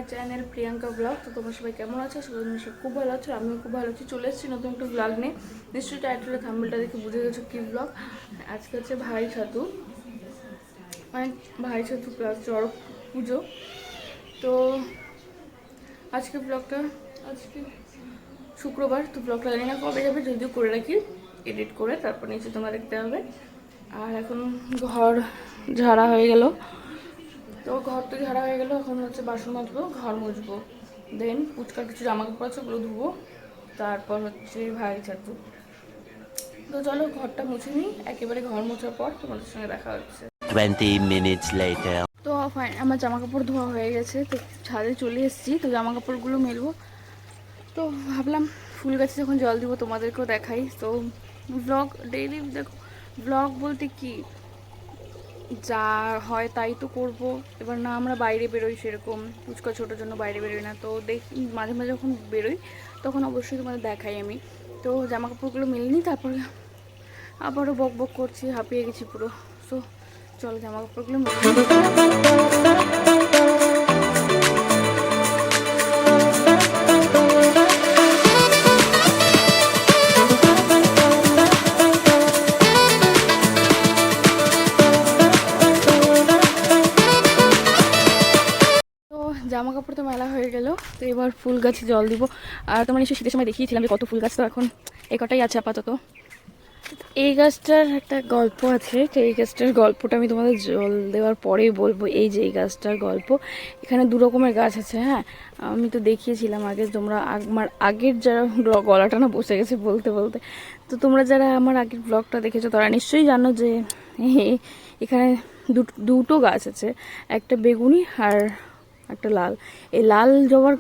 My channel Priyanka blog. তো তোমরা সবাই কেমন আছো? সবাই সব খুব ভালো আছো, আমিও খুব ভালো আছি। চলে এসেছি নতুন একটা ব্লগ নিয়ে। নিশ্চয়ই টাইটেলে থাম্বনেলটা দেখে বুঝে গেছো কী ব্লগ। আজকে হচ্ছে ভাই ছাতু, মানে ভাই ছাতু প্লাস চড়ক পুজো। তো আজকে ব্লগটা আজকে শুক্রবার, তো ব্লগটা জানি না কবে যাবে, যদিও করে রাখি এডিট করে, তারপর নিচে তোমরা দেখতে হবে। আর এখন ঘর ঝাড়া হয়ে গেল, তো ঘর তো ঝাড়া হয়ে গেলো। এখন হচ্ছে বাসন মাজবো, ঘর মুছবো, দেন পুচকার কিছু জামা কাপড় আছে ওগুলো ধুবো, তারপর হচ্ছে ভাই ছাতু। তো চলো ঘরটা মুছে নিই, একেবারে ঘর মোছার পর তোমাদের সঙ্গে দেখা হচ্ছে। 20 minutes later. তো ফাইন, আমার জামা কাপড় ধোয়া হয়ে গেছে, তো ছাদে চলে এসেছি, তো জামা কাপড়গুলো মেলবো। তো ভাবলাম ফুল গাছে যখন জল দিব তোমাদেরকেও দেখাই। তো ব্লগ ডেইলি দেখো, ব্লগ বলতে কি যা হয় তাই তো করব। এবার না আমরা বাইরে বেরোই, সেরকম পুচকা ছোটোর জন্য বাইরে বেরোই না, তো দেখি মাঝে মাঝে যখন বেরোই তখন অবশ্যই তোমাদের দেখাই আমি। তো জামা কাপড়গুলো মেলে নিই, তারপরে আবারও বক বক করছি, হাঁপিয়ে গেছি পুরো। সো চলো জামা কাপড়গুলো মেলে নিই। জামা কাপড় তো মেলা হয়ে গেল, তো এবার ফুল গাছে জল দিব। আর তোমার নিশ্চয়ই শীতের সময় দেখিয়েছিলাম যে কত ফুল গাছ, তো এখন এই কটাই আছে আপাতত। এই গাছটার একটা গল্প আছে, তো এই গাছটার গল্পটা আমি তোমাদের জল দেওয়ার পরেই বলবো। এই যে এই গাছটার গল্প, এখানে দু রকমের গাছ আছে। হ্যাঁ, আমি তো দেখিয়েছিলাম আগে, তোমরা আমার আগের যারা গলাটা না বসে গেছে বলতে বলতে, তো তোমরা যারা আমার আগের ব্লগটা দেখেছো তারা নিশ্চয়ই জানো যে এখানে দুটো গাছ আছে, একটা বেগুনি আর একটা লাল। এই লাল জবার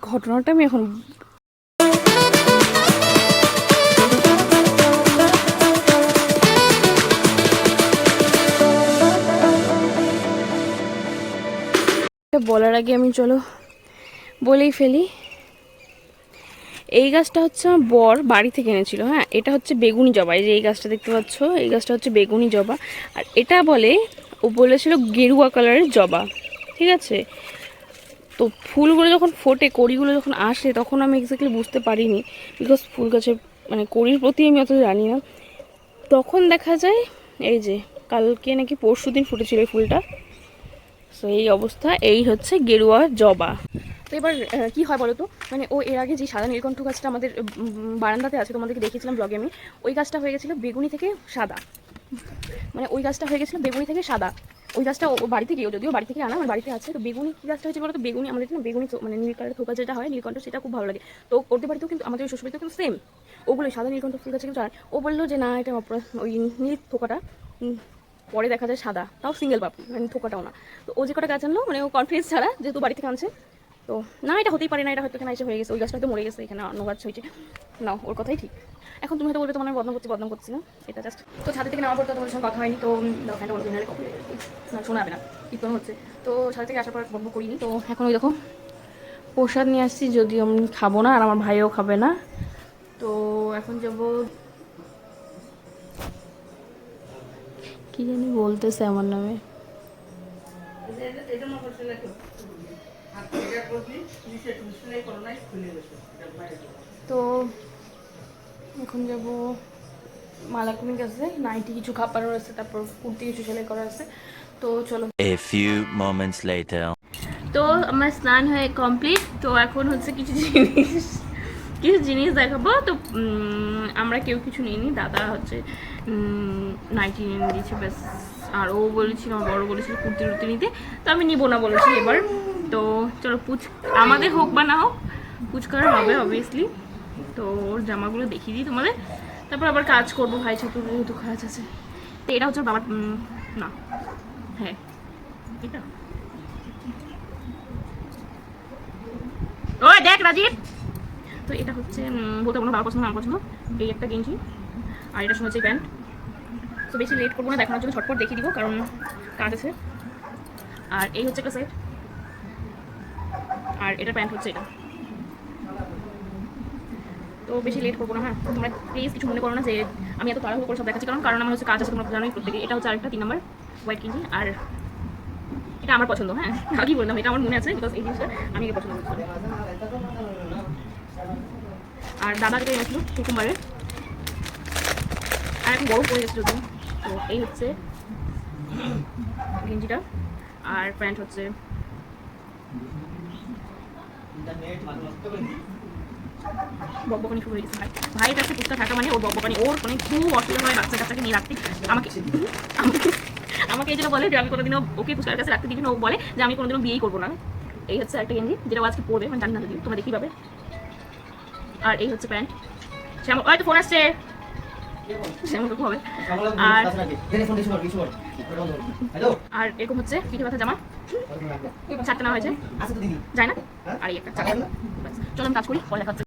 ঘটনাটা আমি এখন বলার আগে আমি চলো বলেই ফেলি। এই গাছটা হচ্ছে আমার বর বাড়ি থেকে এনেছিল। হ্যাঁ, এটা হচ্ছে বেগুনি জবা, এই যে এই গাছটা দেখতে পাচ্ছ, এই গাছটা হচ্ছে বেগুনি জবা। আর এটা বলে, ও বলেছিল গেরুয়া কালারের জবা, ঠিক আছে। তো ফুলগুলো যখন ফোটে, কড়িগুলো যখন আসে, তখন আমি এক্স্যাক্টলি বুঝতে পারিনি, বিকজ ফুল গাছের মানে কড়ির প্রতি আমি অত জানি না। তখন দেখা যায় এই যে কালকে নাকি পরশু দিন ফুটেছিল এই ফুলটা। সো এই অবস্থা, এই হচ্ছে গেরুয়া জবা। তো এবার কি হয় বলো তো, মানে ও এর আগে যে সাদা নীলকণ্ঠ গাছটা আমাদের বারান্দাতে আছে, তোমাদেরকে দেখেছিলাম ব্লগে আমি, ওই গাছটা হয়ে গেছিলো বেগুনি থেকে সাদা, মানে ওই গাছটা হয়ে গেছিলো বেগুনি থেকে সাদা। ওই গাছটা ও বাড়ি থেকে, যদিও বাড়ি থেকে আনা, আমার বাড়িতে আছে। তো বেগুনি গাছটা হচ্ছে বলো তো, বেগুনি আমাদের না বেগুনি মানে নীল কালারের থোকা যেটা হয় নীলকণ্ঠ, সেটা খুব ভালো লাগে। তো ওদের বাড়িতেও কিন্তু, আমাদের শ্বশুরবাড়িতেও কিন্তু সেম ওগুলো সাদা নীলকণ্ঠ ফুল গাছে কিন্তু। ও বললো যে না, এটা ওই নীল থোকাটা পরে দেখা যায় সাদা, তাও সিঙ্গেল পাপড়ি, মানে থোকাটাও না। তো ও যে কটা গাছ আনলো, মানে ও কনফিডেন্স ছাড়া, যেহেতু বাড়ি থেকে আনছে, তো না এটা হতেই পারে না, এটা হয়তো এখানে এসে হয়ে গেছে, ওই গাছটা হয়তো মরে গেছে, এখানে অন্য গাছ হয়েছে। না, ওর কথাই ঠিক। এখন তুমি হয়তো বলবে তোমার আমি বদনাম করছি না, এটা জাস্ট তো ছাদের থেকে নামার পর তো তোমাদের সঙ্গে কথা হয়নি, তো ফ্যানটা বলো দিনারে কখন না শোনা যাবে না, কীর্তন হচ্ছে। তো ছাদ থেকে আসার পর বন্ধ করিনি। তো এখন ওই দেখো প্রসাদ নিয়ে আসছি, যদিও আমি খাবো না আর আমার ভাইও খাবে না। তো এখন যাবো, কি জানি বলতেছে আমার নামে। তো এখন যাবো মালাকুমির কাছে, নাইটি কিছু খাপানোর আছে, তারপর কুর্তি কিছু সেলাই করার আছে। তো চলো। A few moments later. তো আমার স্নান হয়ে কমপ্লিট। তো এখন হচ্ছে কিছু জিনিস দেখাবো। তো আমরা কেউ কিছু নিইনি, দাদা হচ্ছে নাইটি নিয়ে দিয়েছে ব্যাস। আর ও বলেছিল, আমার বড় বলেছিল কুর্তি টুর্তি নিতে, তো আমি নিবো না বলেছি এবার। তো চলো আমাদের হোক বা না হোক, পুচকার হবে অবভিয়াসলি। তো ওর জামাগুলো দেখিয়ে দিই তোমাদের, তারপর আবার কাজ করবো। ভাই ছাতুর যেহেতু কাজ আছে। তো এটা হচ্ছে বাবার না, হ্যাঁ এটা, ও দেখ রাজীব। তো এটা হচ্ছে বলতে কোনো বাবার পছন্দ, আমার পছন্দ। এই একটা গেঞ্জি, আর এটার সঙ্গে হচ্ছে প্যান্ট। তো বেশি লেট করবো না, দেখানোর জন্য ঝটপট দেখিয়ে দিব, কারণ কাজ আছে। আর এই হচ্ছে একটা সেট, আর এটার প্যান্ট হচ্ছে এটা। তো বেশি লেট করবো না। হ্যাঁ, তোমরা প্লিজ কিছু মনে করো না যে আমি এত তাড়াহুড়ো করে সব দেখাচ্ছি, কারণ আমার হচ্ছে কাজ আছে, তোমরা জানোই প্রত্যেকে। এটা হচ্ছে আরেকটা 3 নম্বর হোয়াইট গেঞ্জি, আর এটা আমার পছন্দ, হ্যাঁ আগে বললাম এটা আমার মনে আছে, বিকজ এই জিনিসটা আমি পছন্দ করছি। আর দাদা যেটা এনেছিল কুকুম্বারে, আর এখন গরম পড়ে গেছে যদি। তো এই হচ্ছে গেঞ্জিটা, আর প্যান্ট হচ্ছে বকবকানি শুরু হয়ে গেছে। ভাইয়ের কাছে পুস্তা থাকা মানে ওর বকবকানি, ওর মানে খুব অসুবিধা হয় বাচ্চা কাচ্চাকে নিয়ে রাখতে। আমাকে আমাকে এই যেটা বলে যে আমি কোনোদিনও ওকে পুস্তার কাছে রাখতে দিবি না, ও বলে যে আমি কোনোদিনও বিয়েই করবো না। এই হচ্ছে একটা গেঞ্জি যেটা ও আজকে পরবে, মানে জানি না যদি তোমরা দেখি পাবে। আর এই হচ্ছে প্যান্ট। শ্যামল হয়তো ফোন আসছে, শ্যামলকে হবে। আর এরকম হচ্ছে পিঠে ব্যথা জামা, 4টে নেওয়া হয়েছে, যায় না। আর এই একটা চলো আমি কাজ করি, পরে দেখা হচ্ছে।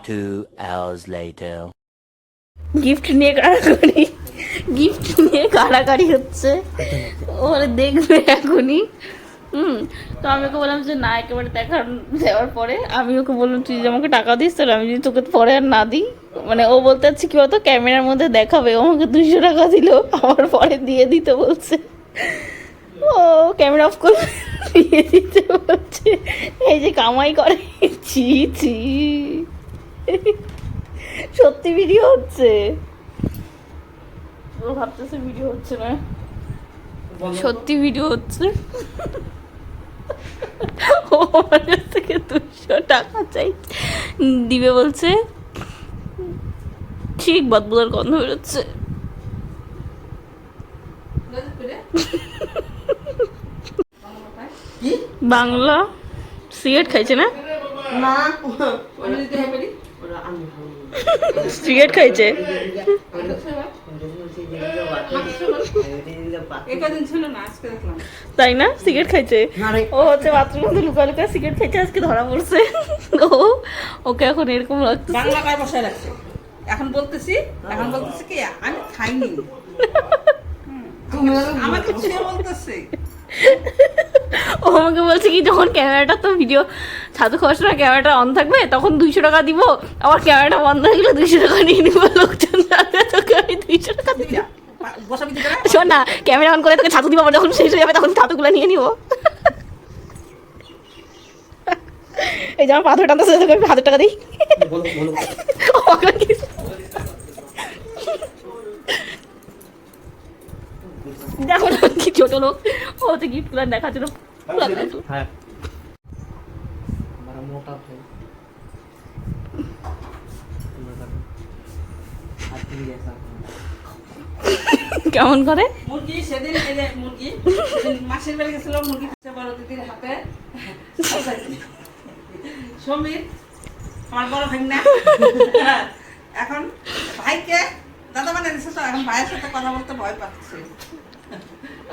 Two hours later. গিফট নিয়ে কাড়াকাড়ি, গিফট নিয়ে কাড়াকাড়ি হচ্ছে, ওরে দেখবে এখনই। তো আমি ওকে বললাম যে না, একেবারে দেওয়ার পরে আমি ওকে বললাম তুই যদি আমাকে টাকা দিস তাহলে আমি যদি তোকে পরে আর না দিই, মানে ও বলতে চাচ্ছে কি বলতো ক্যামেরার মধ্যে দেখাবে, ও আমাকে 200 টাকা দিল, আমার পরে দিয়ে দিতে বলছে। ও ক্যামেরা অফ করে দিয়ে দিতে বলছে, এই যে কামাই করে। ছি ছি, সত্যি ভিডিও হচ্ছে, ও ভাবতেছে ভিডিও হচ্ছে না, সত্যি ভিডিও হচ্ছে। ও আমার কাছ থেকে 200 টাকা চাই, দিবে বলছে, ঠিক বদবুদার গন্ধ বেরোচ্ছে। বাংলা সিগারেট খাইছে না, সিগারেট খাইছে, তাই না? সিগারেট খাইছে, ও হচ্ছে বাথরুমের মধ্যে লুকা লুকা সিগারেট খাইছে, আজকে ধরা পড়ছে। ও ওকে এখন এরকম লাগছে, বাংলা গায়ে বসায় রাখছে। এখন বলতেছি কি আমি খাইনি, আমাকে সে বলতেছে। ও আমাকে বলছে কি যখন ক্যামেরাটা তো ভিডিও ছাতু খাওয়ার সময় ক্যামেরাটা অন থাকবে তখন 200 টাকা দিব, আবার ক্যামেরাটা বন্ধ হয়ে গেলে 200 টাকা নিয়ে নিবো, লোকজন যাবে তোকে আমি 200 টাকা দিবি। শোন না, ক্যামেরা অন করে তোকে ছাতু দিব, যখন শেষ হয়ে যাবে তখন ছাতুগুলো নিয়ে নিবো। এই যে আমার পাথর টানতেছে, তোকে আমি 1000 টাকা দিই। দেখো না কি ছোট লোক, ও হচ্ছে গিফট গুলো দেখাচ্ছিল। কেমন করে মুরগি সেদিন মুরগি মাসির বাড়ি গেছিল, মুরগি বড় দিদির হাতে সমীর আমার বড় ভাই না, এখন ভাইকে দাদা মানে দিচ্ছে, তো এখন ভাইয়ের সাথে কথা বলতে ভয় পাচ্ছে,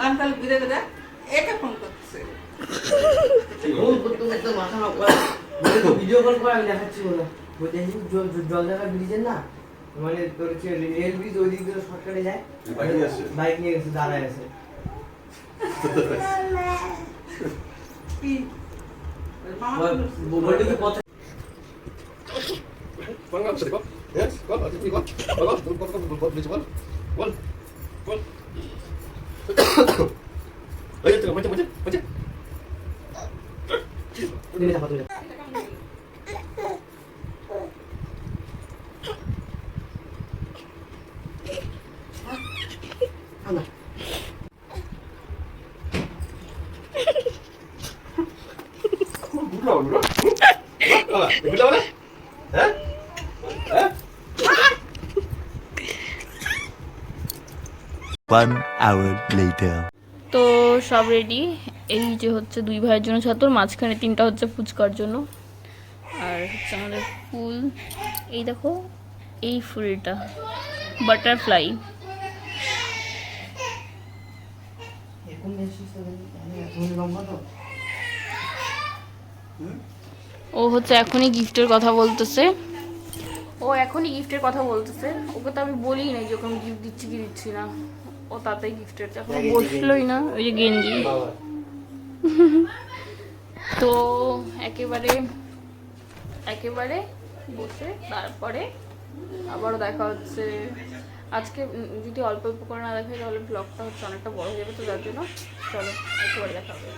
আমি তাহলে ঘুরে ঘুরে একে ফোন করতেছে। ভিডিও কল করে আমি দেখাচ্ছি, জল দেখা ব্রিজের না, মানে তোর হচ্ছে রেল ব্রিজ ওই দিক দিয়ে শর্টকাটে যায়, বাইক নিয়ে গেছে, দাঁড়ায় আছে। কি 1 hour later. তো সব রেডি। এই যে হচ্ছে 2 ভাইয়ের জন্য ছাতর, মাঝখানে 3টা হচ্ছে ফুচকার জন্য। আর হচ্ছে আমাদের ফুল, এই দেখো এই ফুলটা বাটারফ্লাই। ও হচ্ছে এখনই গিফটের কথা বলতেছে, ওকে তো আমি বলি নাই যে ওকে আমি গিফট দিচ্ছি কি দিচ্ছি না। ও তাতেই গিফটের এখন বসলোই না, ওই যে গেঞ্জি। তো একেবারে বসে তারপরে আবারও দেখা হচ্ছে। আজকে যদি অল্প অল্প করে না দেখাই তাহলে ব্লগটা হচ্ছে অনেকটা বড় হয়ে যাবে, তো যার জন্য চলো একেবারে দেখা হবে।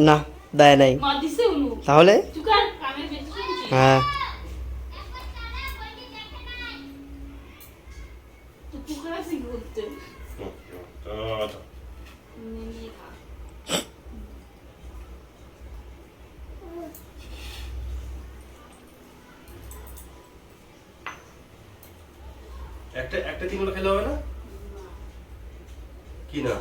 না দেয় নাই তাহলে। হ্যাঁ একটা তিনগুলো খেলে হবে না কি না?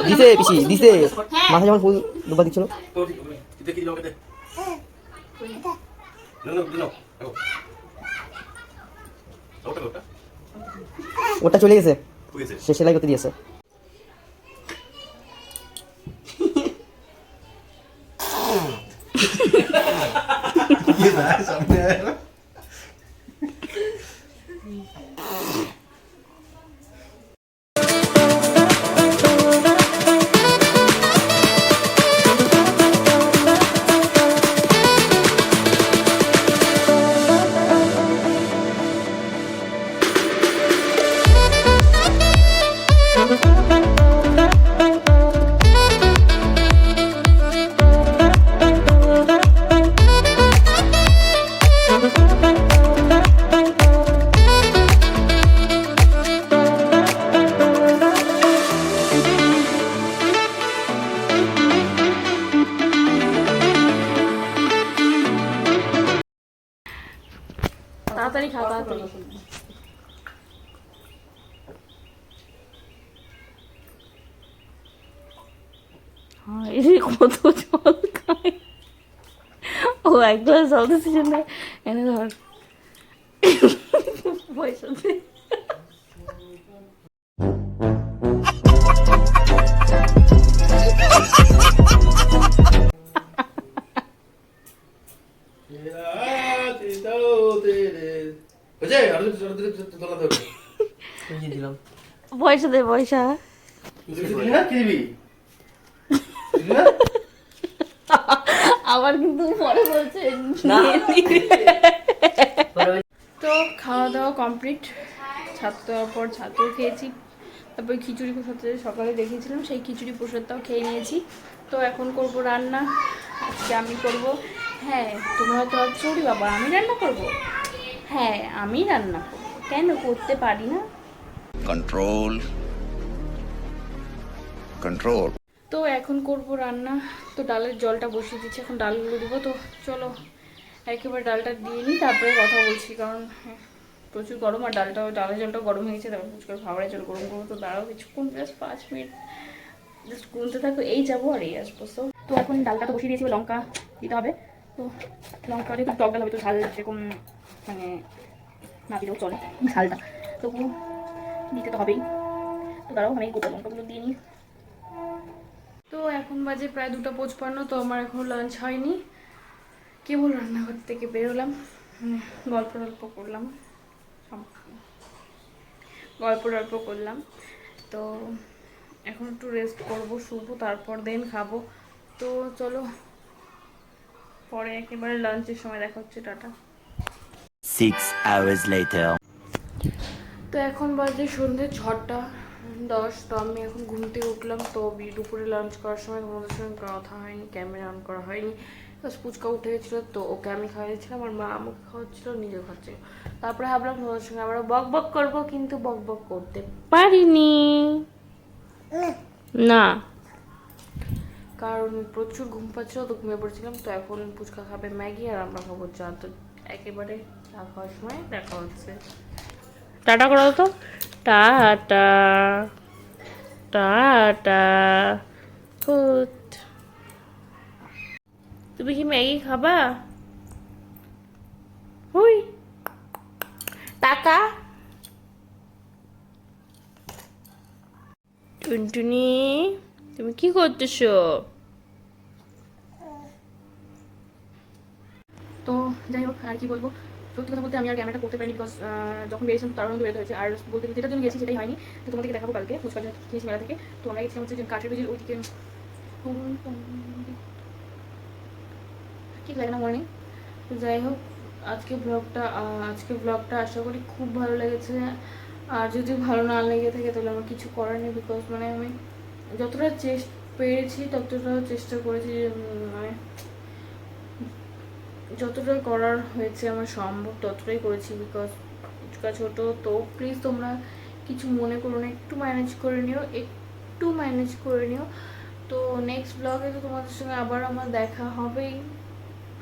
দিছে পিসি দিছে, মাথায় যখন ফুল দুবার দিচ্ছিল। ওটা চলে গেছে, সে সেলাই করতে দিয়েছে। তাড়াতাড়ি খা, তাড়াতাড়ি। এই কত জল খায়। ও এক গ্লাস জল দিচ্ছি জন্য এনে ধর পয়সা দে। হয়েছে? আরো তোলা ধরবে। বুঝিয়ে দিলাম। পয়সা দে পয়সা। দিবি না? কি দিবি? দিবি না? আবার কিন্তু পরে বলছে না। তো খাওয়া দাওয়া কমপ্লিট। ছাদ দেওয়ার পর ছাতুও খেয়েছি, তারপর খিচুড়ি প্রসাদ সকালে দেখিয়েছিলাম, সেই খিচুড়ি প্রসাদটাও খেয়ে নিয়েছি। তো এখন করব রান্না, আজকে আমি করব। হ্যাঁ তোমরা তো ভাবছো ওরে বাবা আমি রান্না করব, হ্যাঁ আমি রান্না করব, কেন করতে পারি না। Control. Control. তো এখন করব রান্না। তো ডালের জলটা বসিয়ে দিচ্ছি, এখন ডালগুলো দেবো। তো চলো একেবারে ডালটা দিয়ে নিই, তারপরে কথা বলছি, কারণ প্রচুর গরম আর ডালের জলটা গরম হয়ে গেছে। তারপর পুচকার খাবারের জল গরম করবো। তো দাঁড়াও কিছুক্ষণ, জাস্ট 5 মিনিট জাস্ট গুনতে থাকো, এই যাবো আর এই আসবো। তো এখন ডালটা তো বসিয়ে দিয়েছি, লঙ্কা দিতে হবে। তো লঙ্কা যেহেতু টক ডাল হবে, তো ঝাল যেরকম মানে না দিলেও চলে ঝালটা, তবু দিতে তো হবেই। তো দাঁড়াও আমি গোটা লঙ্কাগুলো দিয়ে নিই। তো এখন বাজে প্রায় 2:55। তো আমার এখনও লাঞ্চ হয়নি, কেবল রান্নাঘর থেকে বেরোলাম, গল্প করলাম, গল্প করলাম। তো এখন একটু রেস্ট করবো, শুবো, তারপর দেন খাবো। তো চলো পরে একেবারে লাঞ্চের সময় দেখা হচ্ছে, টাটা। 6 hours later. তো এখন বাজে সন্ধ্যে 6:10। তো আমি এখন ঘুম থেকে উঠলাম। তো দুপুরে লাঞ্চ করার সময় তোমাদের সঙ্গে কথা হয়নি, ক্যামেরা অন করা হয়নি। বাস পুচকা উঠে গেছিলো, তো ওকে আমি খাওয়াচ্ছিলাম, আর মা আমাকে খাওয়াচ্ছিল, নিজে খাচ্ছিল। তারপরে ভাবলাম তোমাদের সঙ্গে আবার বক বক করবো, কিন্তু বক বক করতে পারিনি না, কারণ প্রচুর ঘুম পাচ্ছিল, তো ঘুমিয়ে পড়েছিলাম। তো এখন পুচকা খাবে ম্যাগি আর আমরা খাবো চা। তো একেবারে চা খাওয়ার সময় দেখা হচ্ছে। টাটা করো তো, টাটা টাটা। গুড। তুমি কি ম্যাগি খাবা? হুই টাকা। টুনটুনি তুমি কি করতেছো? তো যাই হোক, আর কি বলবো, সত্যি কথা বলতে আমি আর ক্যামেরাটা করতে পারিনি, বিকজ যখন বেরিয়েছিলাম তার মধ্যে বেরোতে হয়েছে। আর বলতে যেটার জন্য গেছি সেটাই হয়নি। তো তোমাদেরকে দেখাবো কালকে ফুচকা খেয়েছি মেলা থেকে। তো আমরা গেছিলাম হচ্ছে যে কাঠের ব্রিজের ওইদিকে, ঠিক লাগে না মনে নেই। তো যাই হোক, আজকে ব্লগটা আশা করি খুব ভালো লেগেছে। আর যদি ভালো না লেগে থাকে তাহলে আমার কিছু করার নেই, বিকজ মানে আমি যতটা পেরেছি ততটা চেষ্টা করেছি, যে মানে যতটা করার হয়েছে আমার সম্ভব ততটাই করেছি, বিকজ ফুচকা ছোটো। তো প্লিজ তোমরা কিছু মনে করো না, একটু ম্যানেজ করে নিও। তো নেক্সট ব্লগে তো তোমাদের সঙ্গে আবার আমার দেখা হবেই,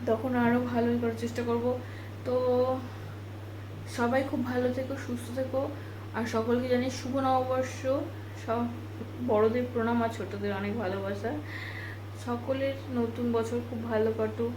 তখন আরও ভালোই করার চেষ্টা করব। তো সবাই খুব ভালো থেকো, সুস্থ থেকো, আর সকলকে জানি শুভ নববর্ষ। সব বড়দের প্রণাম আর ছোটদের অনেক ভালোবাসা। সকলের নতুন বছর খুব ভালো কাটুক।